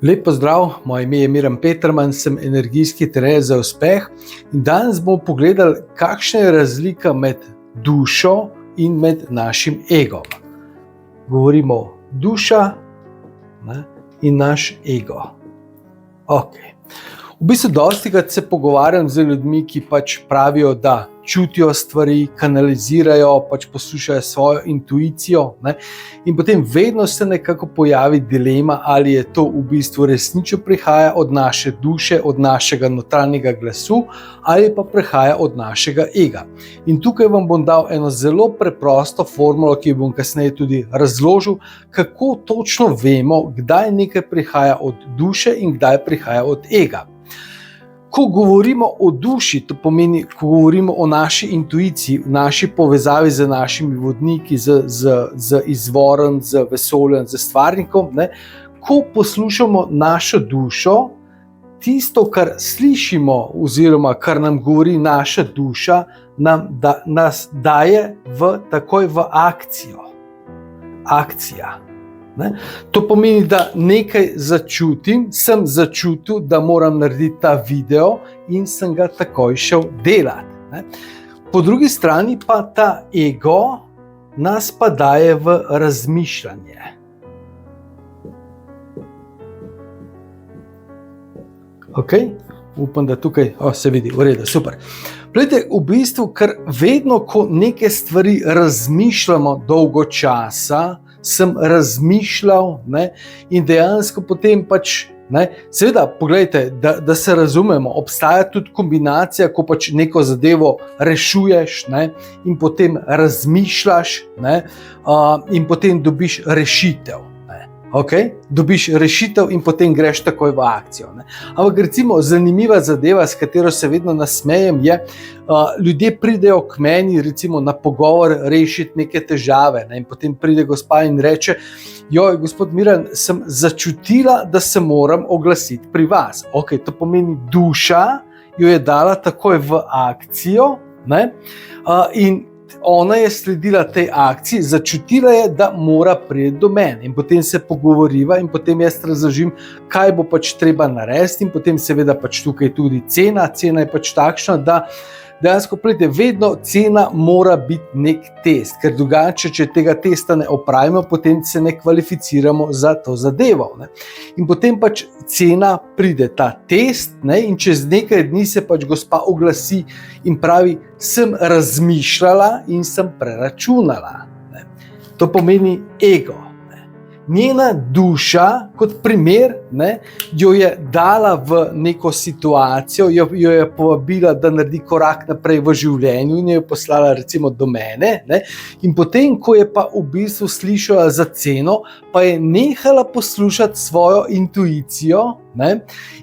Lep pozdrav, moje ime je Miran Peterman, sem energijski trener za uspeh in danes bomo pogledali, kakšna je razlika med dušo in med našim egom. Govorimo o duša in naš ego. Okay. V bistvu dostikrat se pogovarjam z ljudmi, ki pravijo, da čutijo stvari, kanalizirajo, poslušajo svojo intuicijo, in potem vedno se nekako pojavi dilema, ali je to v bistvu resnično prihaja od naše duše, od našega notranjega glasu, ali pa prihaja od našega ega. In tukaj vam bom dal eno zelo preprosto formulo, ki bom kasneje tudi razložil, kako točno vemo, kdaj nekaj prihaja od duše in kdaj prihaja od ega. Ko govorimo o duši, to pomeni, ko govorimo o naši intuiciji, v naši povezavi z našimi vodniki, z izvorom, z vesoljem, z stvarnikom, ko poslušamo našo dušo, tisto, kar slišimo oziroma kar nam govori naša duša, nas daje takoj v akcijo. Akcija. To pomeni, da nekaj začutim, sem začutil, da moram narediti ta video in sem ga takoj šel delati. Po drugi strani pa ta ego nas pa daje v razmišljanje. Ok, upam, da tukaj se vidi, v redu, super. Glejte, v bistvu, ker vedno, ko neke stvari razmišljamo dolgo časa, sem razmišljal in dejansko potem seveda, poglejte, da se razumemo, obstaja tudi kombinacija, ko neko zadevo rešuješ in potem razmišljaš in potem dobiš rešitev. Okay? Dobiš rešitev in potem greš takoj v akcijo. Ampak recimo zanimiva zadeva, s katero se vedno nasmejem, je, ljudje pridejo k meni recimo na pogovor rešiti neke težave in potem pride gospa in reče: "Joj, gospod Miran, sem začutila, da se moram oglasiti pri vas." Ok, to pomeni, duša jo je dala takoj v akcijo in ona je sledila tej akciji, začutila je, da mora priti do mene in potem se pogovoriva in potem jaz razložim, kaj bo treba narediti in potem seveda tukaj tudi cena je takšna, da dejansko pride, vedno cena mora biti nek test, ker drugače, če tega testa ne opravimo, potem se ne kvalificiramo za to zadevo. In potem cena pride, ta test, in čez nekaj dni se gospa oglasi in pravi: "Sem razmišljala in sem preračunala." To pomeni ego. Njena duša, kot primer, jo je dala v neko situacijo, jo je povabila, da naredi korak naprej v življenju in jo je poslala recimo do mene. In potem, ko je pa v bistvu slišala za ceno, pa je nehala poslušati svojo intuicijo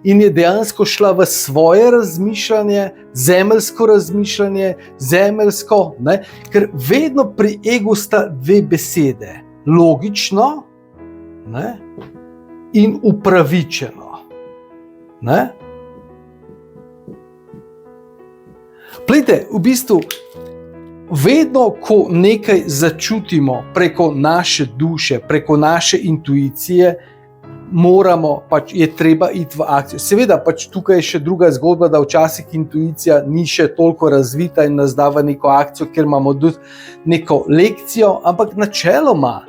in je dejansko šla v svoje razmišljanje, zemeljsko, ker vedno pri egu sta dve besede: logično in upravičeno. Glejte, v bistvu, vedno, ko nekaj začutimo preko naše duše, preko naše intuicije, je treba iti v akcijo. Seveda, tukaj je še druga zgodba, da včasih intuicija ni še toliko razvita in nas da v neko akcijo, ker imamo tudi neko lekcijo, ampak načeloma,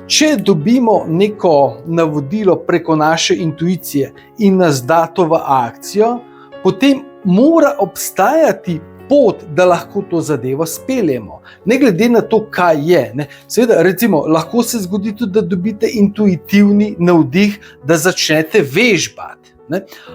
če dobimo neko navodilo preko naše intuicije in nas da to v akcijo, potem mora obstajati pot, da lahko to zadevo speljemo. Ne glede na to, kaj je. Seveda, recimo, lahko se zgodi tudi, da dobite intuitivni navdih, da začnete vežbati.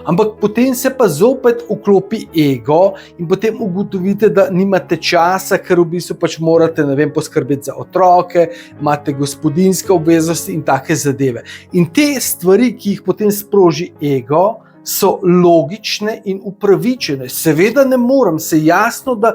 Ampak potem se pa zopet vklopi ego in potem ugotovite, da nimate časa, ker v bistvu morate, poskrbeti za otroke, imate gospodinjske obveznosti in take zadeve. In te stvari, ki jih potem sproži ego, so logične in upravičene. Seveda ne morem, se jasno, da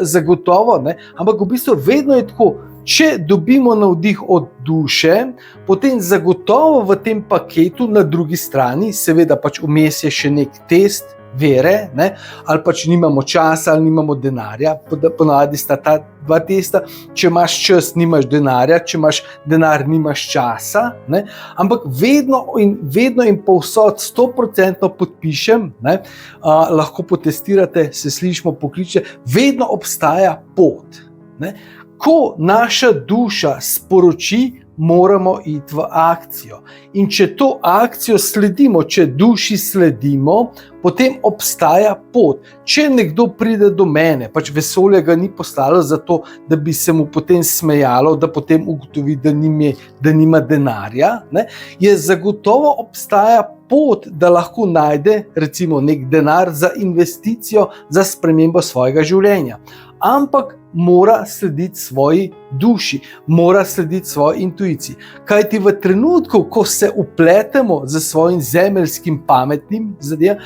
zagotovo, ampak v bistvu vedno je tako. Če dobimo navdih od duše, potem zagotovo v tem paketu na drugi strani, seveda vmes je še nek test, vere, ne? Ali pač nimamo časa ali nimamo denarja. Ponavadi sta ta dva testa. Če imaš čas, nimaš denarja, če imaš denar, nimaš časa. Ne? Ampak vedno in povsod 100% podpišem, ne? Lahko potestirate, se slišimo, pokliče, vedno obstaja pot. Ne? Ko naša duša sporoči, moramo iti v akcijo. In če to akcijo sledimo, če duši sledimo, potem obstaja pot. Če nekdo pride do mene, pač vesolje ga ni poslalo zato, da bi se mu potem smejalo, da potem ugotovi, da nima denarja, ne, je zagotovo obstaja pot, da lahko najde recimo nek denar za investicijo, za spremembo svojega življenja. Ampak mora slediti svoji duši, mora slediti svoji intuiciji. Kajti v trenutku, ko se upletemo z svojim zemeljskim pametnim zadevam,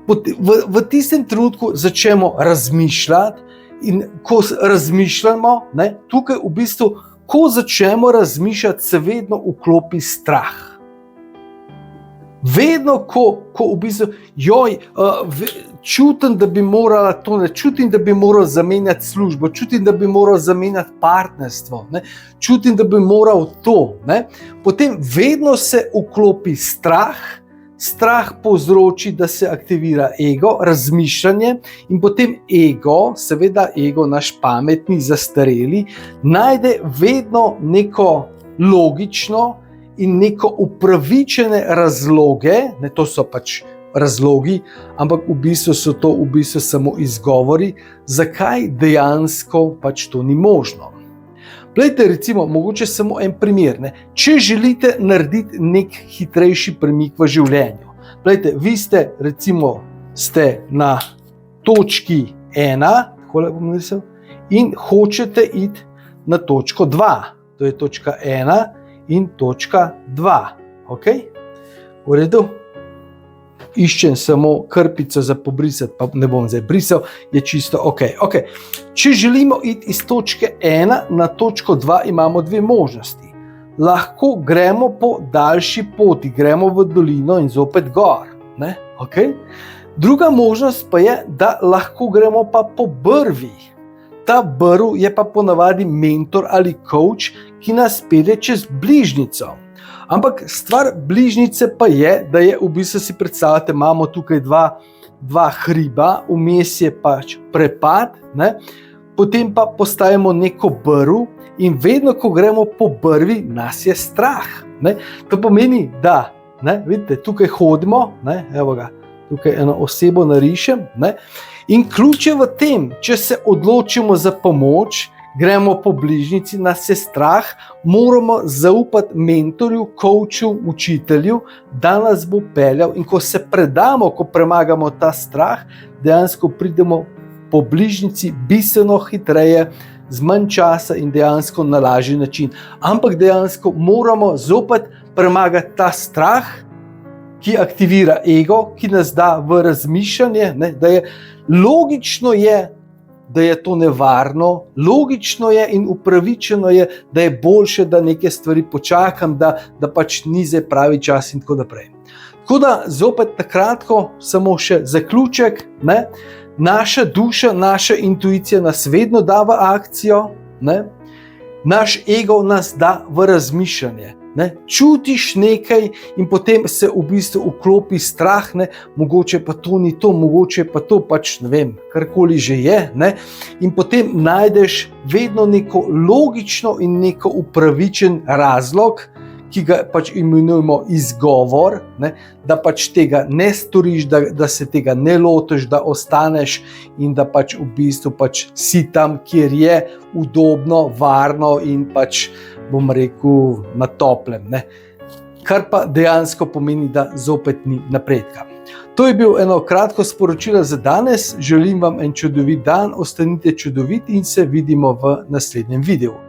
v tistem trenutku začnemo razmišljati in ko razmišljamo, ne, tukaj v bistvu, ko začnemo razmišljati, se vedno vklopi strah. Vedno, ko v bistvu, čutim, da bi morala to, ne, čutim, da bi moral zamenjati službo, čutim, da bi moral zamenjati partnerstvo, ne, čutim, da bi moral to, ne, potem vedno se vklopi strah, strah povzroči, da se aktivira ego, razmišljanje in potem ego, seveda ego, naš pametni, zastareli, najde vedno neko logično in neko upravičene razloge, ne, to so pač razlogi, ampak v bistvu so to v bistvu samo izgovori, zakaj dejansko pač to ni možno. Glejte, recimo, mogoče samo en primer, ne. Če želite narediti nek hitrejši premik v življenju, glejte, vi ste na točki 1, takole bom narisal, in hočete iti na točko 2, to je točka 1 in točka 2, ok? V redu? Iščem samo krpico za pobrisati, pa ne bom zdaj brisal, je čisto ok. Če želimo iti iz točke 1 na točko 2, imamo dve možnosti. Lahko gremo po daljši poti, gremo v dolino in zopet gor. Ne? Okay? Druga možnost pa je, da lahko gremo pa po brvi. Ta brv je pa ponavadi mentor ali coach, ki nas pelje čez bližnjico. Ampak stvar bližnjice pa je, da je v bistvu, si predstavljate, imamo tukaj dva hriba, vmes je pač prepad, ne? Potem pa postavimo neko brv in vedno, ko gremo po brvi, nas je strah. Ne? To pomeni, da, ne? Vidite, tukaj hodimo, ne? Evo ga, tukaj eno osebo narišem, ne? In ključ je v tem, če se odločimo za pomoč, gremo po bližnjici, nas je strah, moramo zaupati mentorju, coachu, učitelju, da nas bo peljal, in ko se predamo, ko premagamo ta strah, dejansko pridemo po bližnjici bistveno hitreje, z manj časa in dejansko na lažji način. Ampak dejansko moramo zopet premagati ta strah, ki aktivira ego, ki nas da v razmišljanje, ne, da je logično da je to nevarno, logično je in upravičeno je, da je boljše, da neke stvari počakam, da pač ni zdaj pravi čas in tako naprej. Tako da zopet na kratko, samo še zaključek, ne? Naša duša, naša intuicija nas vedno da v akcijo, ne? Naš ego nas da v razmišljanje. Ne? Čutiš nekaj in potem se v bistvu vklopi strah, ne? Mogoče pa to ni to, mogoče pa to, pač ne vem, karkoli že je. Ne? In potem najdeš vedno neko logično in neko upravičen razlog, ki ga pač imenujemo izgovor, ne? Da pač tega ne storiš, da se tega ne lotiš, da ostaneš in da pač v bistvu pač si tam, kjer je udobno, varno in pač, bom rekel, na toplem. Ne? Kar pa dejansko pomeni, da zopet ni napredka. To je bil eno kratko sporočilo za danes. Želim vam en čudovit dan, ostanite čudoviti in se vidimo v naslednjem videu.